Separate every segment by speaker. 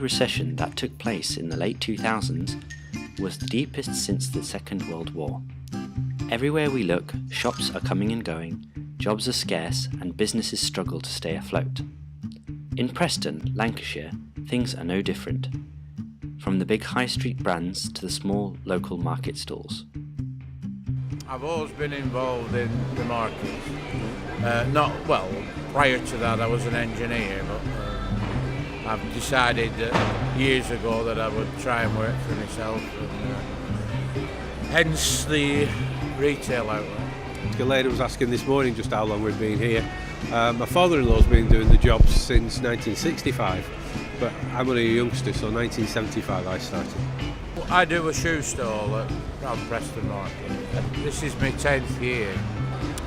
Speaker 1: recession that took place in the late 2000s was the deepest since the Second World War. Everywhere we look, shops are coming and going, jobs are scarce, and businesses struggle to stay afloat. In Preston, Lancashire, things are no different, from the big high street brands to the small local market stalls.
Speaker 2: I've always been involved in the market. Prior to that I was an engineer, but I've decided years ago that I would try and work for myself, and hence the retail outlet.
Speaker 3: The lady was asking this morning just how long we've been here. My father-in-law's been doing the job since 1965, but I'm only a youngster, so 1975 I started.
Speaker 2: I do a shoe stall around Preston Market. This is my 10th year.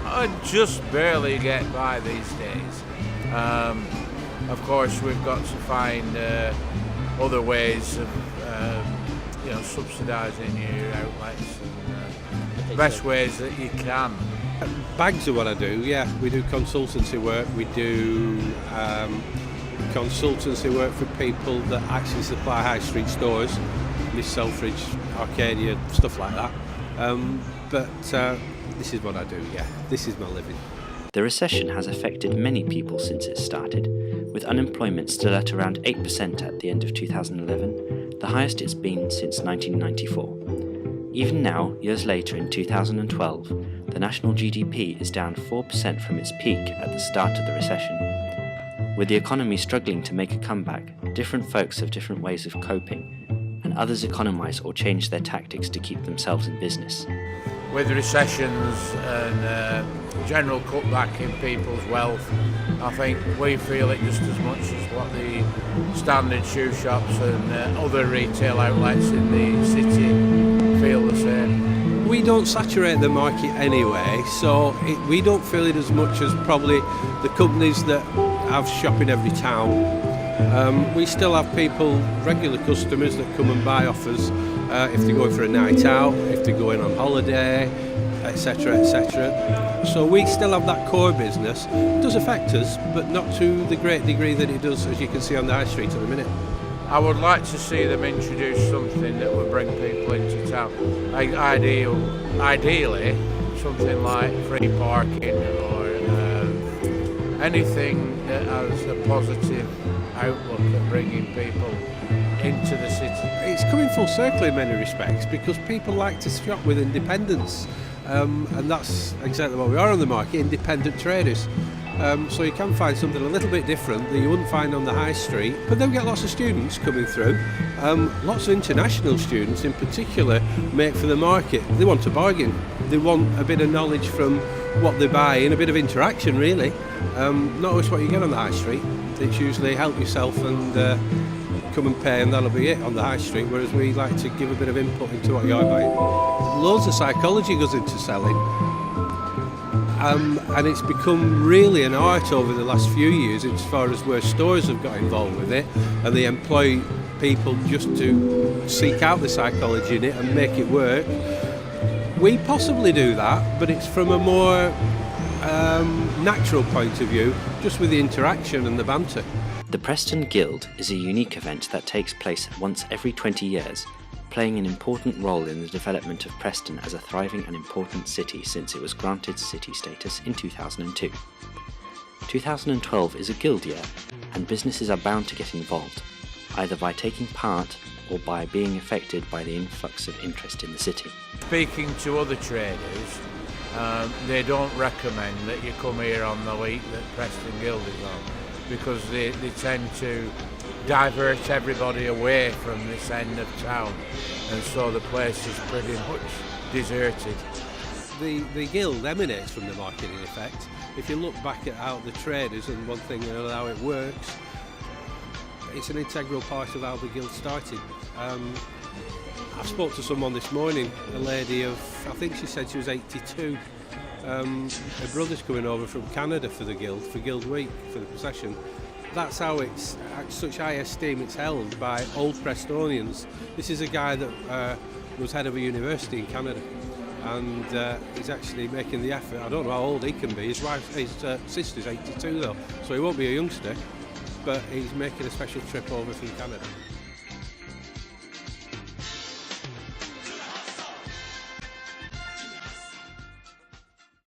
Speaker 2: I just barely get by these days. Of course, we've got to find other ways of subsidising your outlets and the best ways that you can.
Speaker 3: Bags are what I do, yeah. We do consultancy work, we do consultancy work for people that actually supply high street stores, Miss Selfridge, Arcadia, stuff like that. But this is what I do, yeah. This is my living.
Speaker 1: The recession has affected many people since it started, with unemployment still at around 8% at the end of 2011, the highest it's been since 1994. Even now, years later in 2012, the national GDP is down 4% from its peak at the start of the recession. With the economy struggling to make a comeback, different folks have different ways of coping, and others economise or change their tactics to keep themselves in business.
Speaker 2: With recessions and general cutback in people's wealth, I think we feel it just as much as what the standard shoe shops and other retail outlets in the city feel the same.
Speaker 3: We don't saturate the market anyway, so we don't feel it as much as probably the companies that have shop in every town. We still have people, regular customers that come and buy off us if they're going for a night out, if they're going on holiday, etc, etc. So we still have that core business. It does affect us, but not to the great degree that it does, as you can see on the high street at the minute.
Speaker 2: I would like to see them introduce something that would bring people into town. Ideally, something like free parking or anything that has a positive outlook at bringing people into the city.
Speaker 3: It's coming full circle in many respects because people like to shop with independents, and that's exactly what we are on the market, independent traders. So you can find something a little bit different that you wouldn't find on the high street, but then we get lots of students coming through, lots of international students in particular make for the market. They want to bargain, they want a bit of knowledge from what they buy and a bit of interaction really. Not always what you get on the high street. It's usually help yourself and come and pay and that'll be it on the high street, whereas we like to give a bit of input into what you're buying. Loads of psychology goes into selling, and it's become really an art over the last few years as far as where stores have got involved with it, and they employ people just to seek out the psychology in it and make it work. We possibly do that, but it's from a more natural point of view, just with the interaction and the banter.
Speaker 1: The Preston Guild is a unique event that takes place once every 20 years, playing an important role in the development of Preston as a thriving and important city since it was granted city status in 2002. 2012 is a guild year, and businesses are bound to get involved, either by taking part or by being affected by the influx of interest in the city.
Speaker 2: Speaking to other traders, they don't recommend that you come here on the week that Preston Guild is on, because they tend to divert everybody away from this end of town, and so the place is pretty much deserted.
Speaker 3: The guild emanates from the market in effect. If you look back at how the traders and one thing and how it works, it's an integral part of how the guild started. I spoke to someone this morning, a lady of, I think she said she was 82. Her brother's coming over from Canada for the guild, for Guild Week, for the procession. That's how it's at such high esteem it's held by old Prestonians. This is a guy that was head of a university in Canada, and he's actually making the effort. I don't know how old he can be. His sister's 82 though, so he won't be a youngster. but he's making a special trip over from Canada.